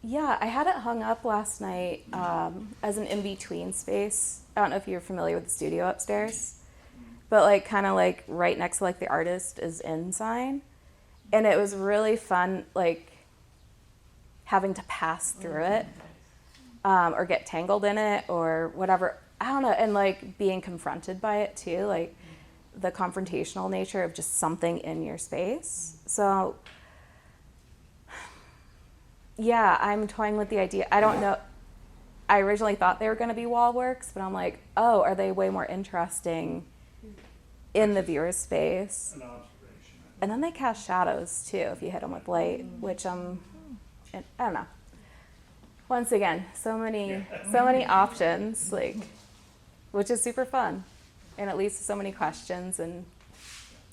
Yeah, I had it hung up last night as an in-between space. I don't know if you're familiar with the studio upstairs, but like kind of like right next to like the artist is in sign. And it was really fun, like having to pass through it or get tangled in it or whatever. I don't know. And like being confronted by it too, like the confrontational nature of just something in your space. So yeah, I'm toying with the idea. I don't know. I originally thought they were going to be wall works, but I'm like, oh, are they way more interesting in the viewer's space? An observation. And then they cast shadows too if you hit them with light, which I don't know. Once again, so many options, like, which is super fun, and it leads to so many questions. And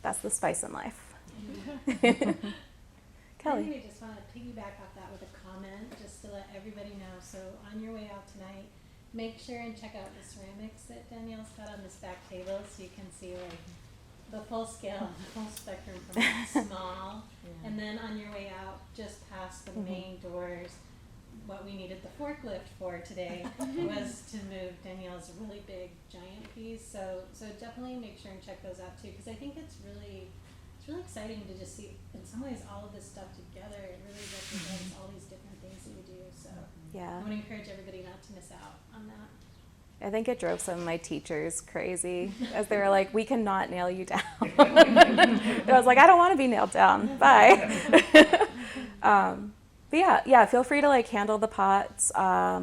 that's the spice in life. I Kelly. really just want to piggyback off that with a comment, just to let everybody know. So on your way out tonight, make sure and check out the ceramics that Danielle's got on this back table, so you can see like the full scale, the full spectrum from small, and then on your way out, just past the main doors, what we needed the forklift for today was to move Danielle's really big giant piece. So definitely make sure and check those out too, because I think it's really exciting to just see, in some ways, all of this stuff together. It really represents all these different things that you do. So Yeah. I want to encourage everybody not to miss out on that. I think it drove some of my teachers crazy as they were like, we cannot nail you down. I was like, I don't want to be nailed down. Bye. But yeah, feel free to like handle the pots. I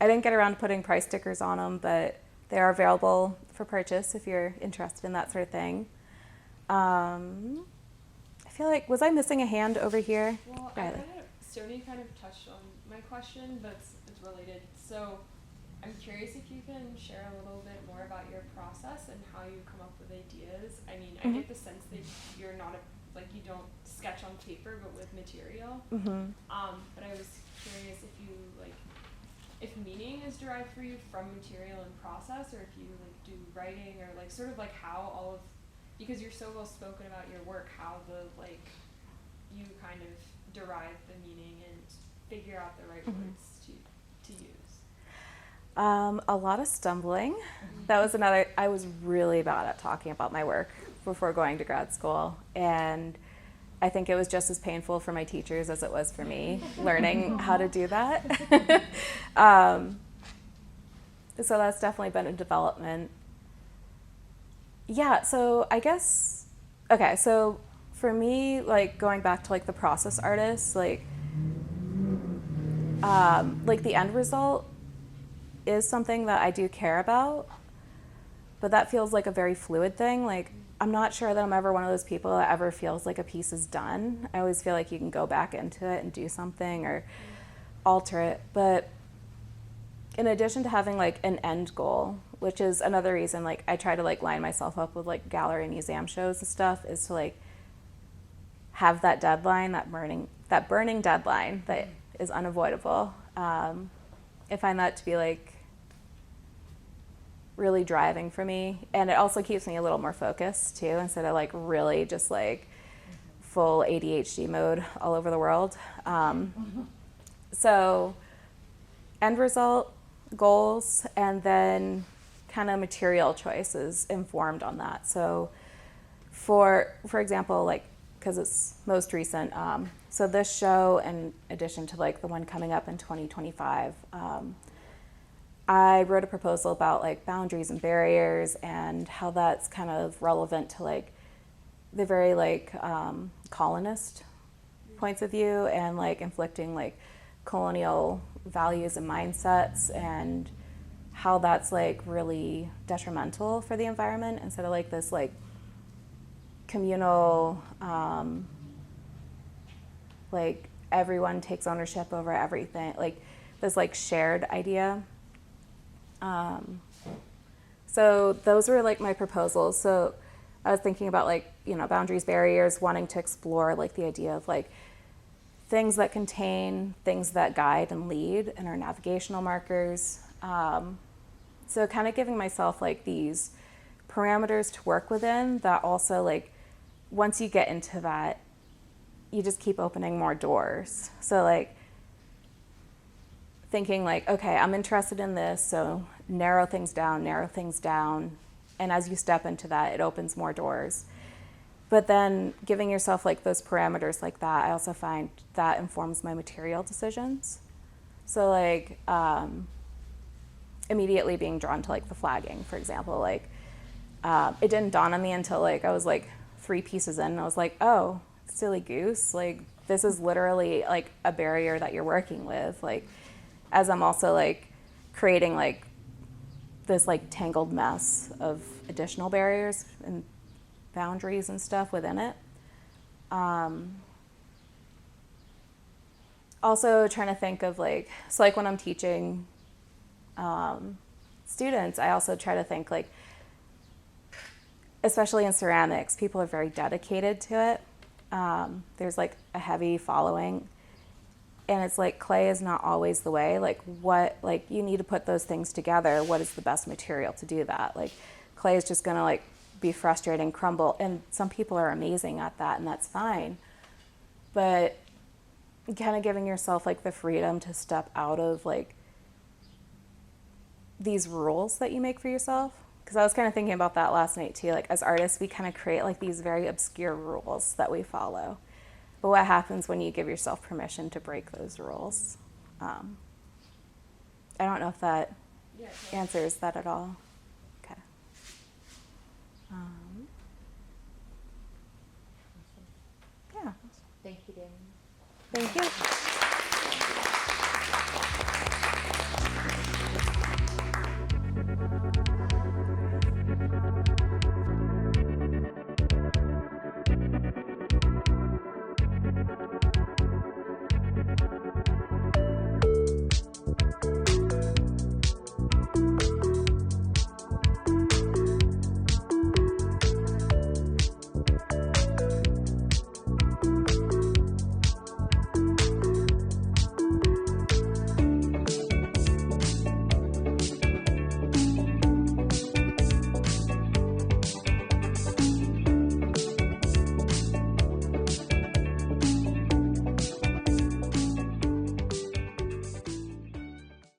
didn't get around to putting price stickers on them, but they are available for purchase if you're interested in that sort of thing. I feel like, was I missing a hand over here? Well, Stoney kind of touched on my question, but it's related. So I'm curious if you can share a little bit more about your process and how you come up with ideas. I mean, I get the sense that you're not you don't sketch on paper, but with material. But I was curious if you if meaning is derived for you from material and process, or if you do writing, or sort of how all of, because you're so well spoken about your work, how you kind of derive the meaning and figure out the right words to use. A lot of stumbling. That was another, I was really bad at talking about my work before going to grad school. And I think it was just as painful for my teachers as it was for me, learning how to do that. So that's definitely been a development. Yeah, so I guess, okay, so for me, going back to the process artist, the end result is something that I do care about, but that feels like a very fluid thing. I'm not sure that I'm ever one of those people that ever feels like a piece is done. I always feel like you can go back into it and do something or alter it. But in addition to having an end goal, which is another reason I try to line myself up with gallery and museum shows and stuff, is to have that deadline, that burning deadline that is unavoidable. I find that to be really driving for me, and it also keeps me a little more focused too, instead of really just full ADHD mode all over the world. So end result, goals, and then kind of material choices informed on that. So for example, because it's most recent, so this show, in addition to the one coming up in 2025, I wrote a proposal about boundaries and barriers and how that's kind of relevant to the very colonist points of view, and inflicting colonial values and mindsets, and how that's really detrimental for the environment, instead of this communal everyone takes ownership over everything, this shared idea. So those were my proposals. So I was thinking about boundaries, barriers, wanting to explore the idea of things that contain, things that guide and lead, and are navigational markers. So kind of giving myself these parameters to work within, that also once you get into that, you just keep opening more doors. So thinking okay, I'm interested in this, so narrow things down, and as you step into that, it opens more doors. But then giving yourself those parameters that, I also find that informs my material decisions. So immediately being drawn to the flagging, for example, it didn't dawn on me until I was 3 pieces in, and I was oh, silly goose, this is literally a barrier that you're working with, as I'm also creating this tangled mess of additional barriers and boundaries and stuff within it. Also trying to think of so when I'm teaching students, I also try to think especially in ceramics, people are very dedicated to it. There's like a heavy following, and it's like clay is not always the way. Like you need to put those things together. What is the best material to do that? Like clay is just gonna like be frustrating, crumble, and some people are amazing at that, and that's fine. But kind of giving yourself like the freedom to step out of like these rules that you make for yourself. Because I was kind of thinking about that last night too. Like as artists, we kind of create like these very obscure rules that we follow. But what happens when you give yourself permission to break those rules? I don't know if that answers that at all. Okay. Yeah. Thank you, Danielle. Thank you.